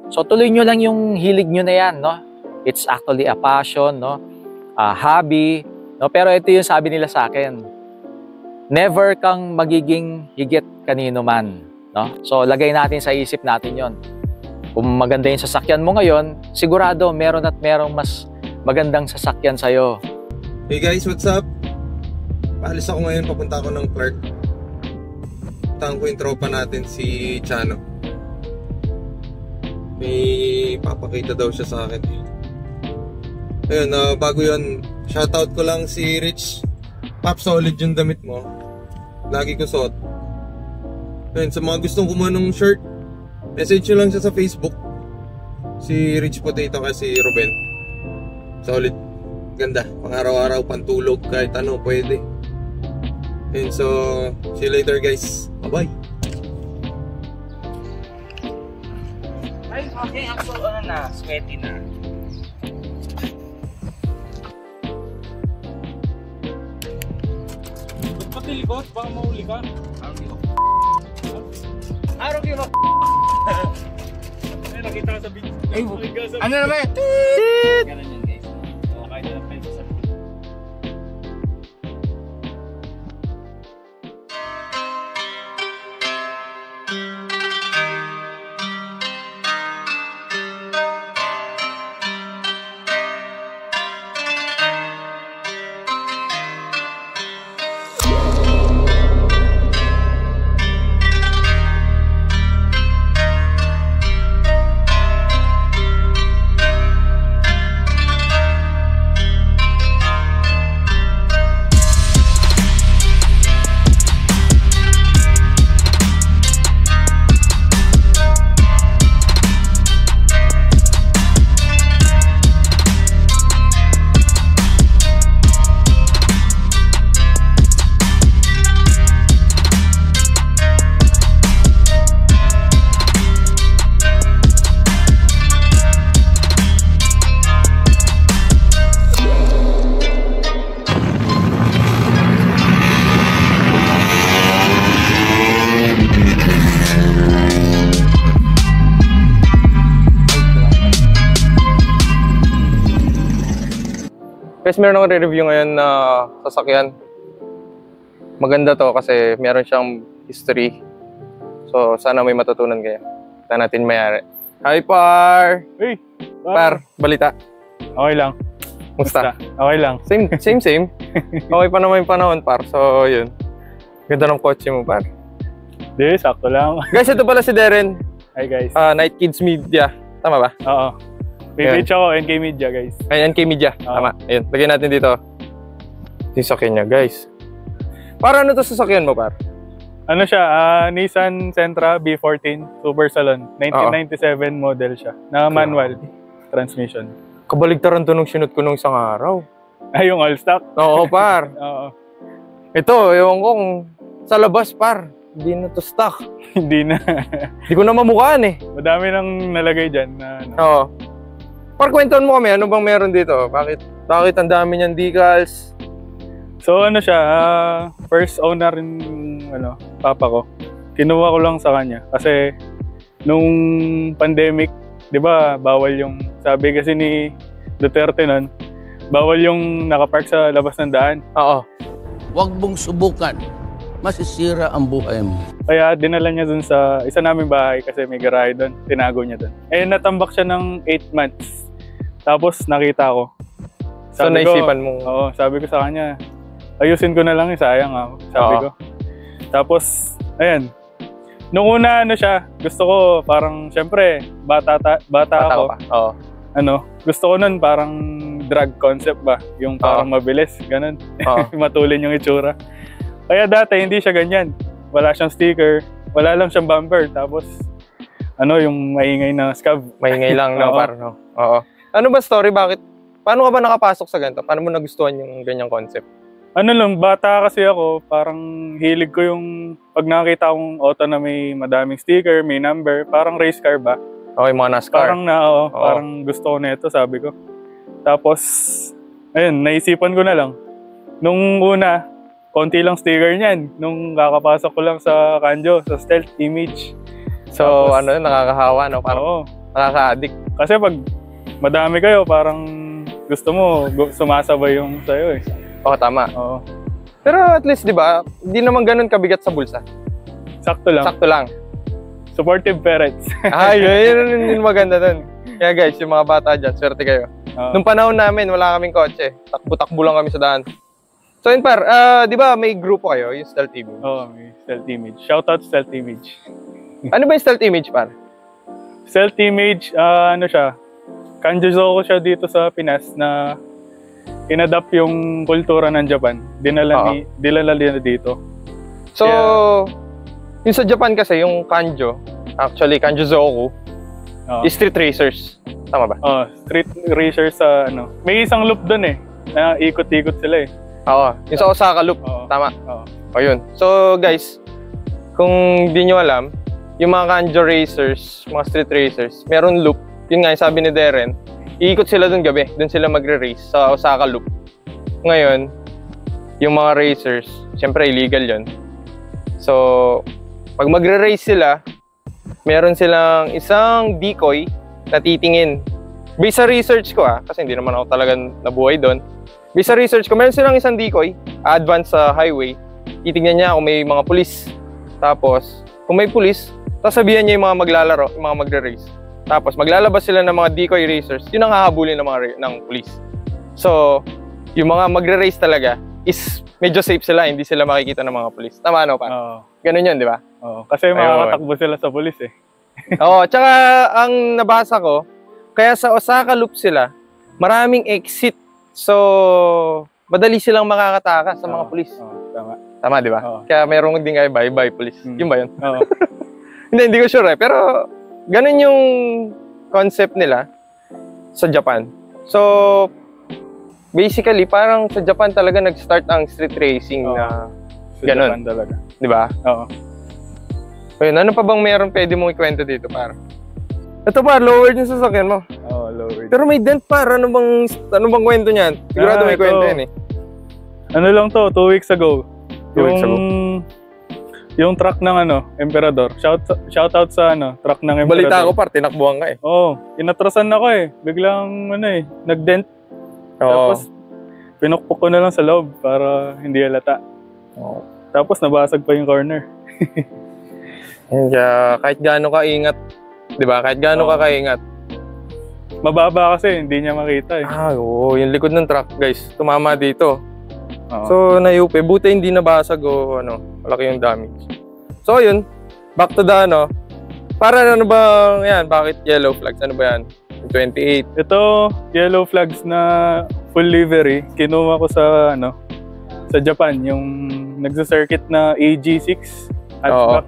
So tuloy nyo lang yung hilig nyo na yan, no? It's actually a passion, no? A hobby, no? Pero ito yung sabi nila sa akin, never kang magiging higit kanino man, no? So lagay natin sa isip natin yon. Kung maganda yung sasakyan mo ngayon, sigurado meron at merong mas magandang sasakyan sa'yo. Hey guys, what's up? Paalis ako ngayon, papunta ako ng Clark. Puntahan ko yung tropa natin, si Chano. May papakita daw siya sa akin. Ayun, bago yun, shoutout ko lang si Rich. Pop, solid yung damit mo. Lagi ko suot. Ayun, sa mga gustong kumuha ng shirt, message nyo lang siya sa Facebook. Si Rich Potato kasi Ruben. Solid. Ganda. Pang araw-araw, pantulog, kahit ano, pwede. And so, see you later guys. Bye-bye. Ay, okay. Ang so, ano na, sweaty na. Ba't pati likod? Baka mahuli ka? Araw kayo mag... Ay, nakita ka sa video. Ay, ano naman? Ganun yan guys. So, kahit na peso sa... Guys, meron akong re-review ngayon na sasakyan. Maganda to kasi meron siyang history. So, sana may matutunan kayo. Na natin mayari. Hi, Par! Hey! Par, balita. Okay lang. Musta? Okay lang. Same. Okay pa naman yung panahon, Par. So, yun. Ganda ng kotse mo, Par. Di, sakto lang. Guys, ito pala si Darren. Hi guys. Night Kids Media. Tama ba? Oo. May-page ako, NK Media guys. Ay, NK Media. Tama. Ayun, lagyan natin dito. Yung sasakyan niya, guys. Para ano to sasakyan mo, Par? Ano siya? Nissan Sentra B14 Super Salon. 1997 model siya. Na manual transmission. Kabaligtaran to nung sinut ko nung isang araw. Ay, yung all stock? Oo, Par. Oo. Ito, ewan ko kung sa labas, Par. Hindi na to stock. Hindi na. Hindi ko na mamukhaan eh. Madami nang nalagay dyan. Na, ano. Oo. Par, kwentuhan mo kami, ano bang meron dito? Bakit ang dami niyang decals? So ano siya, first owner rin ano, papa ko. Kinuha ko lang sa kanya kasi nung pandemic, 'di ba, bawal yung sabi kasi ni Duterte noon, bawal yung nakapark sa labas ng daan. Oo. Huwag mong subukan. Masisira ang buhay mo. Kaya dinala niya dun sa isa naming bahay kasi may garahe doon, tinago niya doon. Eh natambak siya ng 8 months. Tapos nakita ko. So naisipan mo? Oo, sabi ko sa kanya, ayusin ko na lang, sayang ako, sabi ko. Tapos, ayan. Nung una, ano siya, gusto ko parang, syempre, bata ako. Oo. Ano, gusto ko nun parang drag concept ba? Yung parang mabilis, ganun. Matulin yung itsura. Kaya dati, hindi siya ganyan. Wala siyang sticker, wala lang siyang bumper. Tapos, ano, yung maingay na scab. Maingay lang, no, par, no? Oo. Ano ba story? Paano ka ba nakapasok sa ganito? Paano mo nagustuhan yung ganyang concept? Ano lang, bata kasi ako, parang hilig ko yung pag nakakita akong auto na may madaming sticker, may number, parang race car ba? Okay, mga NASCAR. Parang gusto ko na ito, sabi ko. Tapos, ayun, naisipan ko na lang. Nung una, konti lang sticker niyan. Nung kakapasok ko lang sa Kanjo, sa Stealth Image. So, tapos, ano, nakakahawa, no? Parang, Nakaka-addict. Kasi pag madami kayo, parang gusto mo sumasabay yung sa'yo eh. Oo, tama. Oo. Pero at least, di ba, hindi naman ganun kabigat sa bulsa. Sakto lang. Sakto lang. Supportive parents. Yun maganda dun. Kaya guys, yung mga bata dyan, swerte kayo. Nung panahon namin, wala kaming kotse. Takbo-takbo lang kami sa daan. So yun par, di ba may grupo kayo, yung Stealth Image? Oo, may Stealth Image. Shoutout Stealth Image. Ano ba yung Stealth Image par? Stealth Image, ano siya, Kanjuzoko siya dito sa Pinas na inadapt yung kultura ng Japan. Dinala nila dito. So, yung sa Japan kasi, yung Kanjo, actually Kanjuzoku, is street racers. Tama ba? Street racers sa ano. May isang loop doon eh, na ikot-ikot sila eh. Oo, yung sa Osaka Loop. Tama. O yun. So guys, kung di nyo alam, yung mga Kanjo racers, mga street racers, meron loop. Yun nga, yung sabi ni Darren, iikot sila dun gabi. Dun sila magre-race sa Osaka Loop. Ngayon, yung mga racers, syempre illegal yun. So, pag magre-race sila, meron silang isang decoy na titingin. Based sa research ko kasi hindi naman ako talagang nabuhay doon. Based sa research ko, meron silang isang decoy, advance sa highway. Titingnan niya kung may mga pulis. Tapos, kung may pulis, sasabihan niya yung mga maglalaro, yung mga magre-race. Tapos, maglalabas sila ng mga decoy racers. Yun ang hahabulin ng pulis. So, yung mga magre-race talaga is medyo safe sila, hindi sila makikita ng mga pulis. Tama pa? Ganun yun, di ba? Oo, kasi makakatakbo sila sa pulis eh. Oo, tsaka ang nabasa ko, kaya sa Osaka Loop sila, maraming exit. So, madali silang makakatakas sa mga pulis. Tama. Tama, di ba? Kaya meron din kayo bye-bye pulis. Yun ba yun? Oo. Hindi ko sure pero ganun yung concept nila sa Japan. So, basically, parang sa Japan talaga nag-start ang street racing na ganun. Japan talaga. Di ba? Oo. Ayun, ano pa bang meron pwede mong ikwento dito, par? Ito par, lowered yung sasakyan mo. Oo, lowered. Pero may dent par, ano bang kwento niyan? Sigurado may kwento yan eh. Ano lang to, 2 weeks ago. 2 weeks ago. Yung truck ng Emperador. Shoutout sa truck ng Emperador. Balita ko par, tinakbuhan ka eh. Oo, inatrasan ako eh. Biglang nag-dent. Tapos, pinukpok ko na lang sa loob para hindi halata. Tapos, nabasag pa yung corner. Kaya, kahit gaano ka ingat, di ba? Kahit gaano ka kaingat. Mababa kasi, hindi niya makita eh. Yung likod ng truck, guys, tumama dito. So, nayupi. Buti hindi nabasag o malaki yung damage. So, yun. Back to the para ano bang, yan, bakit yellow flags? Ano ba yan? 28. Ito, yellow flags na full livery. Kinuha ko sa sa Japan, yung nagsa-circuit na AG6 hatchback.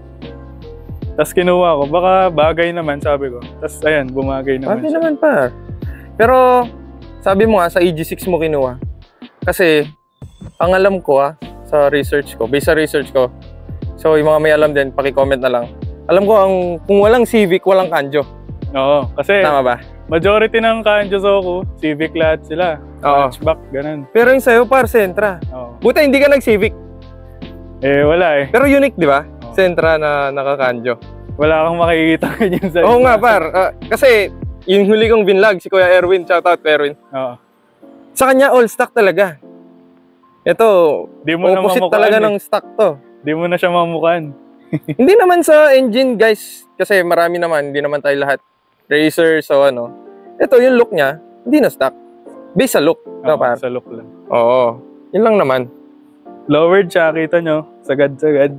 Tapos kinuha ko, baka bagay naman, sabi ko. Tapos ayan, bumagay naman siya. Naman pa. Pero, sabi mo sa AG6 mo kinuha. Kasi, ang alam ko sa research ko, based sa research ko, so yung mga may alam din, paki-comment na lang. Alam ko, kung walang Civic, walang Kanjo. Oo, kasi tama ba? Majority ng Kanjuzoku, Civic lahat sila. Hatchback, ganun. Pero yung sa'yo, par, Sentra. Buta, hindi ka nag-Civic. Wala eh. Pero unique, di ba? Sentra na naka-Kanjo. Wala kang makikita ganyan sa Oo nga, par. Kasi, yung huli kong binlog, si Kuya Erwin, shoutout Erwin. Sa kanya, all stock talaga. Ito, opposite talaga ng stock to. Di mo na siya mamukan. Hindi naman sa engine, guys. Kasi marami naman, hindi naman tayo lahat racer, so ito yung look niya, hindi na stock. Based sa look. Par? Sa look lang. Oo, yun lang naman. Lowered siya, kita nyo. Sagad-sagad.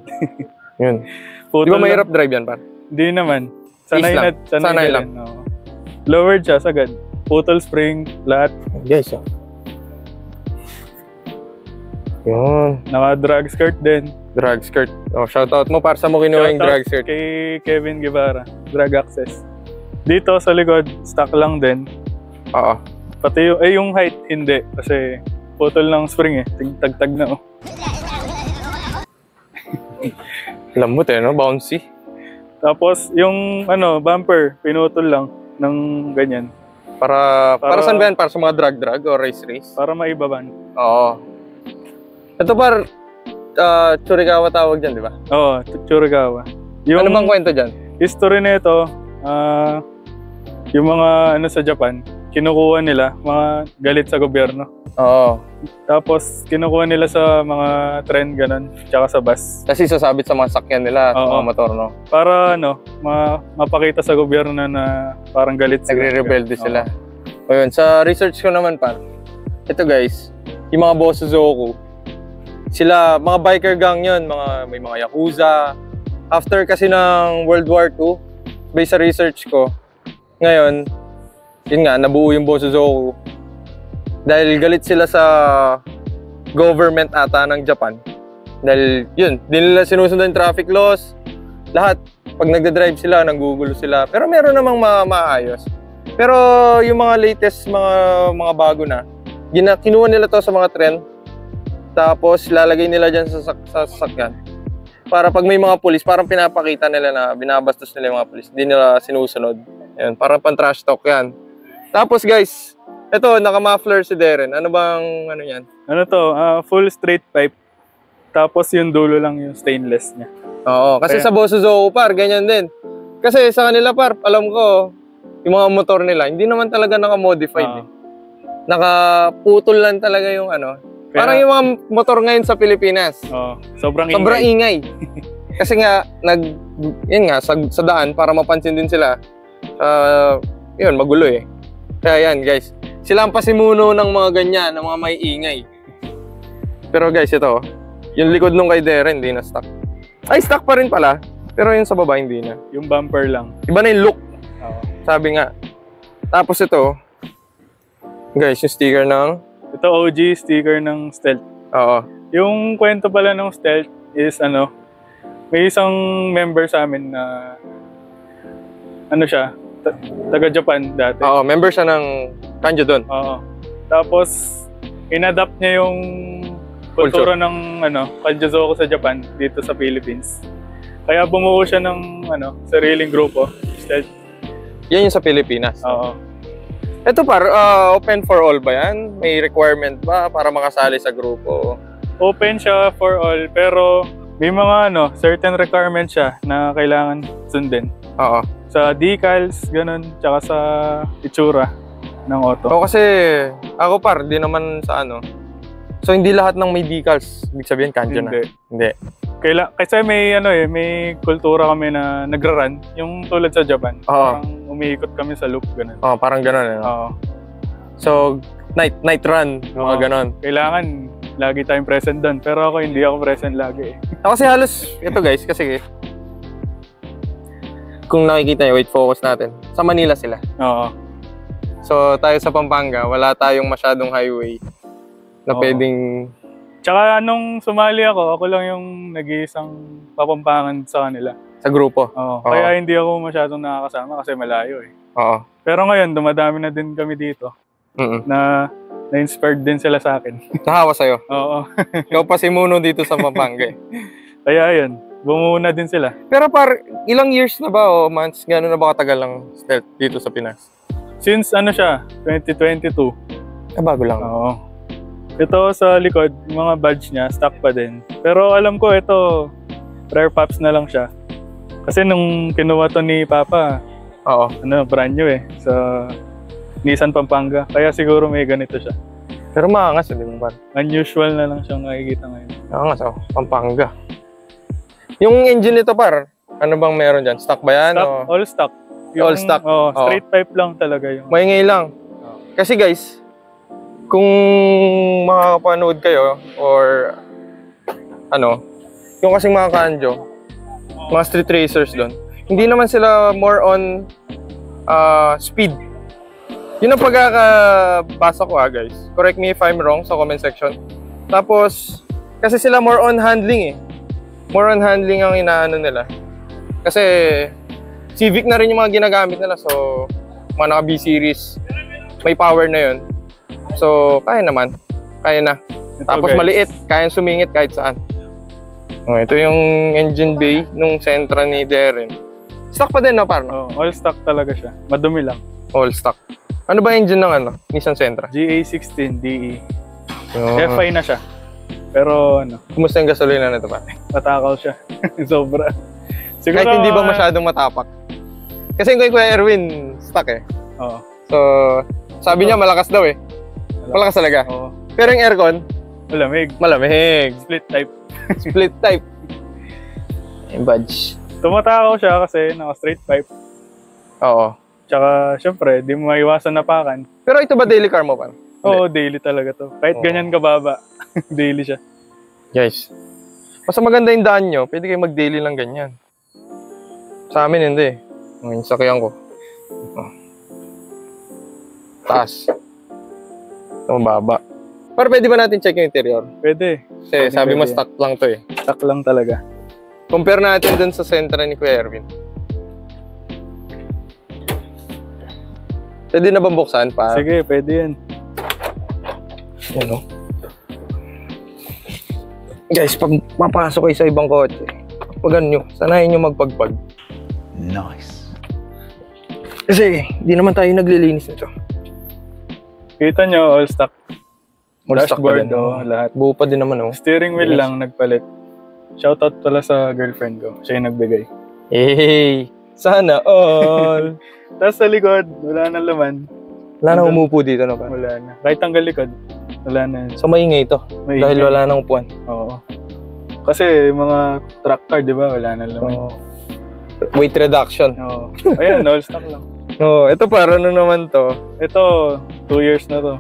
Yun. Di ba mahirap drive yan, par? Hindi naman. Sanay lang. Lowered siya, sagad. Putol spring, lahat. Guys, yun. Naka-drag skirt din. Drag skirt. Shoutout mo para sa mo kinuha yung drag skirt. Kay Kevin Guevara. Drag access. Dito sa likod, stock lang din. Oo. Pati yung height, hindi. Kasi putol ng spring eh. Tagtag na Lambot bouncy. Tapos yung bumper, pinutol lang ng ganyan. Para saan ba yan? Para sa mga drag o race? Para maibaban. Oo. Ito par, Churigawa tawag dyan, di ba? Oo, Churigawa. Ano bang kwento dyan? History nito, yung mga ano sa Japan, kinukuha nila, mga galit sa gobyerno. Oo. Tapos kinukuha nila sa mga tren, ganun, tsaka sa bus. Kasi sasabit sa mga sakyan nila, sa Oo. mga motor, no? Para ano, mapakita sa gobyerno na parang galit sila. Nagre-rebelde sila. Oo. Ayun, sa research ko naman par, ito guys, yung mga Bosozoku, sila, mga biker gang yun, may mga Yakuza. After kasi ng World War II, based sa research ko, ngayon, yun nga, nabuo yung Bosozoku. Dahil galit sila sa government ata ng Japan. Dahil yun, di nila sinusunod yung traffic laws. Lahat, pag nagda-drive sila, nanggugulo sila. Pero meron namang maayos. Pero yung mga latest, mga bago na, kinuha nila to sa mga tren. Tapos lalagay nila dyan sa sasakyan. Para pag may mga pulis, parang pinapakita nila na binabastos nila yung mga pulis. Hindi nila sinusunod. Yan, parang pan-trash talk yan. Tapos guys, ito, naka-muffler si Darren. Ano bang, ano yan? Ano to, full straight pipe. Tapos yung dulo lang yung stainless niya. Oo, kasi sa Bosozoku par, ganyan din. Kasi sa kanila par, alam ko, yung mga motor nila, hindi naman talaga naka-modified. Nakaputol lang talaga yung ano. Parang yung mga motor ngayon sa Pilipinas. Sobrang ingay. Kasi nga, yun nga, sa daan, para mapansin din sila. Yun, magulo eh. Kaya yan guys, sila ang pasimuno ng mga ganyan, ng mga may ingay. Pero guys, ito, yung likod nung kay Darren, hindi na stock. Ay, stock pa rin pala. Pero yung sa baba, hindi na. Yung bumper lang. Iba na yung look. Sabi nga. Tapos ito, guys, yung sticker ng... Ito OG sticker ng Stealth. Oo. Yung kwento pala ng Stealth is ano, may isang member sa amin na ano siya, taga Japan dati. Oo, member siya ng kanjo doon. Oo. Tapos inadapt niya yung kultura ng ano, Kanjozoku sa Japan dito sa Philippines. Kaya bumuo siya ng ano, sariling grupo, Stealth. Yan yung sa Pilipinas. Oo. Ito par, open for all ba yan? May requirement ba para makasali sa grupo? Open siya for all, pero may mga ano, certain requirements siya na kailangan sundin. Oo. Sa decals, ganun, tsaka sa itsura ng auto. O kasi ako par, di naman sa ano. So hindi lahat ng may decals, ibig sabihin kanjo na. Hindi. Kasi may ano may kultura kami na nagra-run, yung tulad sa Japan. Parang umiikot kami sa loop, ganun. Parang ganun eh. Oo. So night run, mga ganun. Kailangan lagi tayong present doon, pero ako hindi ako present lagi eh. Kasi halos, ito guys, kasi kung nakikita nyo, wait, focus natin. Sa Manila sila. Oo. So tayo sa Pampanga, wala tayong masyadong highway na pwedeng... Tsaka nung sumali ako lang yung nag-iisang papampangan sa kanila. Sa grupo? Oo. Kaya hindi ako masyadong nakakasama kasi malayo eh. Oo. Pero ngayon, dumadami na din kami dito. Na na-inspired din sila sa akin. Nahawa sa'yo? Oo. Ikaw pa si Muno dito sa Pampanga eh. Kaya yun, bumuo na din sila. Pero par, ilang years na ba o months, gano'n na ba katagal lang Stealth dito sa Pinas? Since ano siya, 2022. Bago lang. Oo. Ito sa likod, yung mga badge niya, stock pa din. Pero alam ko ito, rare pops na lang siya. Kasi nung kinuha to ni Papa, brand new eh, sa Nissan Pampanga. Kaya siguro may ganito siya. Pero maangas, di ba? Unusual na lang siyang nakikita ngayon. Maangas, Pampanga. Yung engine nito par, ano bang meron dyan? Stock ba yan? Stock, all stock. All stock? Straight pipe lang talaga yung... Maingay lang. Kasi guys, kung makakapanood kayo or ano, yung kasing mga kanjo, mga street racers doon, hindi naman sila more on speed. Yun ang pagkakabasa ko guys. Correct me if I'm wrong sa comment section. Tapos, kasi sila more on handling eh. More on handling ang inaano nila. Kasi Civic na rin yung mga ginagamit nila. So, mga naka B-series, may power na yun. So, kaya naman. Kaya na. Tapos guys, maliit. Kaya sumingit kahit saan. Ito yung engine bay nung Sentra ni Darren. Stock pa din, no, par? All stock talaga siya. Madumi lang. All stock. Ano ba engine ng Nissan Sentra? GA16 DE. FI na siya. Pero kumusta yung gasolina nito, par? Matakaw siya. Sobra. Siguro, kahit hindi ba masyadong matapak? Kasi yung Kuya Erwin, stock eh. Oo. So, sabi niya malakas daw eh. Malakas talaga. Oo. Pero yung aircon, Malamig. malamig. Split type. Split type. Yung badge. Tumatakaw siya kasi naka-straight pipe. Oo. Tsaka, syempre, di mo maiwasan napakan. Pero ito ba daily car mo pa? Oo, daily talaga to. Kahit Oo. ganyan kababa, daily siya. Guys, basta maganda yung daan nyo, pwede kayo mag-daily lang ganyan. Sa amin hindi. Yung sakyan ko. Taas. Ito mababa. Pero pwede ba natin check yung interior? Pwede. Kasi sabi mo pwede. stock lang to eh. Stock lang talaga. Compare natin dun sa Sentra ni Kuya Erwin. Pwede na bang buksan pa? Sige, pwede yan. Yan o. Guys, pag mapasok kayo sa ibang kotse, pag nyo, sanayin nyo magpagpag. Nice. Kasi, di naman tayo naglilinis nito. Kita nyo, all stock. All stock pa Dashboard, din. lahat. Buo pa din naman oh. Steering wheel Yes. lang nagpalit. Shoutout pala sa girlfriend ko. Siya yung nagbigay. Hey, sana all. Tapos sa likod, wala nang laman. Wala na umupo dito no pa. Wala na. Kahit hanggang likod, wala na. So maingay ito. May Dahil ingay. wala nang upuan. Oo. Kasi mga truck car, di ba? Wala nang laman. Oh. Weight reduction. Oo. Ayan, all stock lang. Oh, ito para ano naman to. Ito, 2 years na to.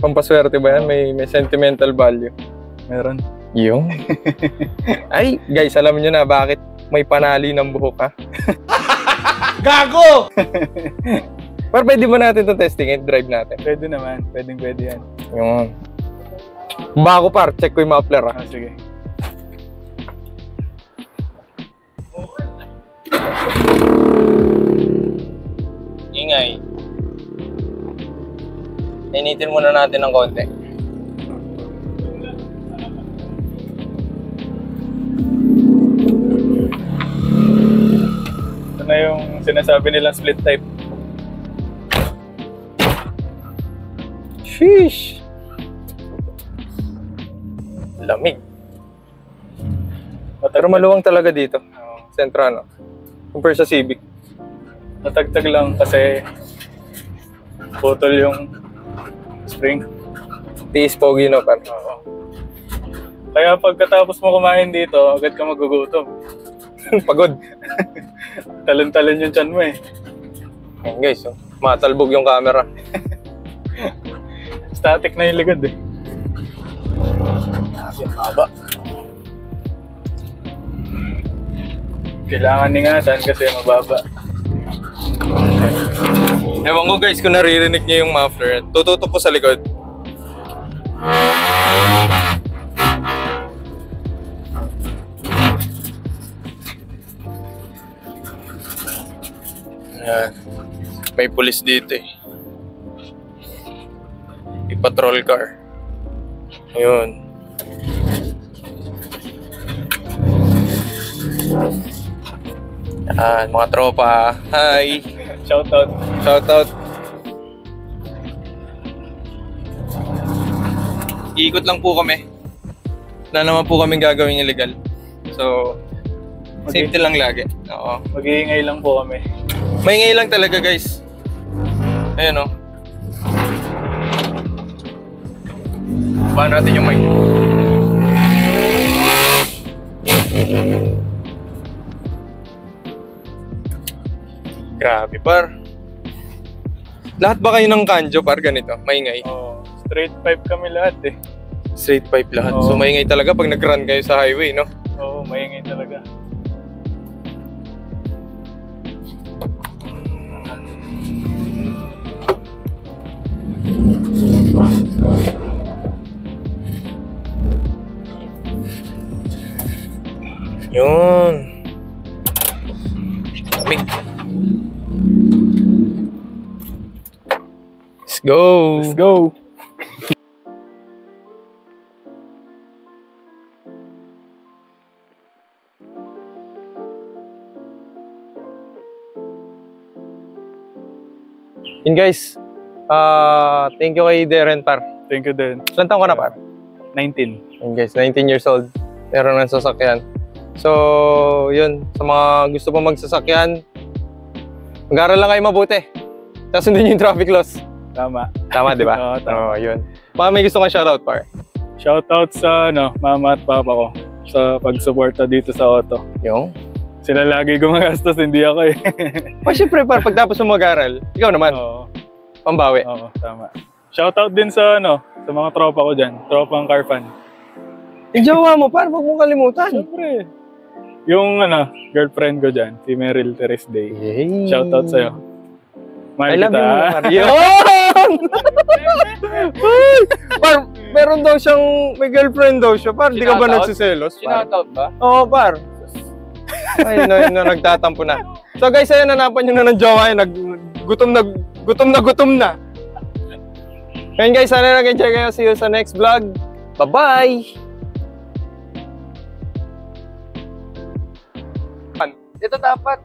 Pampaswerte ba yan? May sentimental value. Meron. Yung? Ay, guys, alam niyo na bakit may panali ng buhok ha? Gago! Pero pwede ba natin itong testingin? Drive natin. Pwede naman. Pwede yan. Yung. Bago par, check ko yung muffler ha. Ah, sige. Ingay. Initin muna natin ng konti. Ito na yung sinasabi nilang split type. Sheesh! Lamig. Pero maluwang talaga dito. Oo. Sentra, no? Compare sa Civic. Matagtag lang kasi putol yung spring. Tiis pogi, no? Par? Oo. Kaya pagkatapos mo kumain dito, agad ka magugutom. Pagod. Talon-talon yung tiyan mo eh. Ayan, guys, oh. Matalbog yung camera. Static na yung likod eh. Haba. Kailangan ingatan kasi mababa. Ewan ko guys kung naririnig niyo yung muffler. Tututok ko sa likod. Ayan. May pulis dito eh. May patrol car. Ayun. Yan, mga tropa. Hi! Shoutout. Shoutout. Iikot lang po kami. Wala naman po kaming gagawing illegal. So, safety lang lagi. Oo. Mag-iingay lang po kami. Maingay lang talaga guys. Ayan o. Baan natin yung mic. Grabe par. Lahat ba kayo ng kanjo par ganito? Maingay. Oh, straight pipe kami lahat eh. Straight pipe lahat. Oo. So maingay talaga pag nag-run kayo sa highway, no? Oo, maingay talaga. Yun. Lamig. Let's go. Let's go! Yun guys. Thank you kay Darren par. Thank you din. Ilan taon ka na par? 19. Yun guys, 19 years old. Meron ng sasakyan. So, yun. Sa mga gusto pa magsasakyan, mag-aaral lang kayo mabuti. Sasundin niyo yung traffic laws. Tama. Tama, di ba? Oo, tama. Yun. Baka may gusto kang shoutout, par. Shoutout sa mama at papa ko sa pagsuporta dito sa auto. Yung? Sila lagi gumagastos, hindi ako eh. Syempre, par, pagtapos mo mag-aral, ikaw naman. Oo. Pambawi. Oo, tama. Shoutout din sa sa mga tropa ko dyan. Tropang car fan. Yung jowa mo, par, huwag mong kalimutan. Siyempre. Yung girlfriend ko dyan, si Meryl Teres Day. Yay. Shoutout sa'yo. I Mahal love kita. you, par. Yun! Par, meron daw siyang, may girlfriend daw siya. Par, di ka ba Shoutout? nagsiselos? Par? Shoutout ba? Oo, par. Ay, nagtatampo na. So guys, ayun, nanapan nyo na ng jowa yun. Gutom na. Ngayon guys, sana nag-enjoy kayo. See you sa next vlog. Bye-bye! Ito dapat.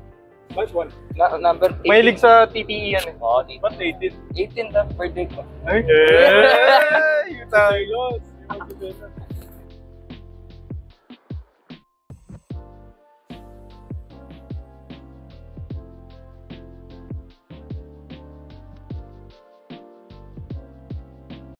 Last one. Number 18. Mahilig sa TTE yan eh. Oo, Ba't 18? 18 na birthday ko. Ay! Hey! Serious!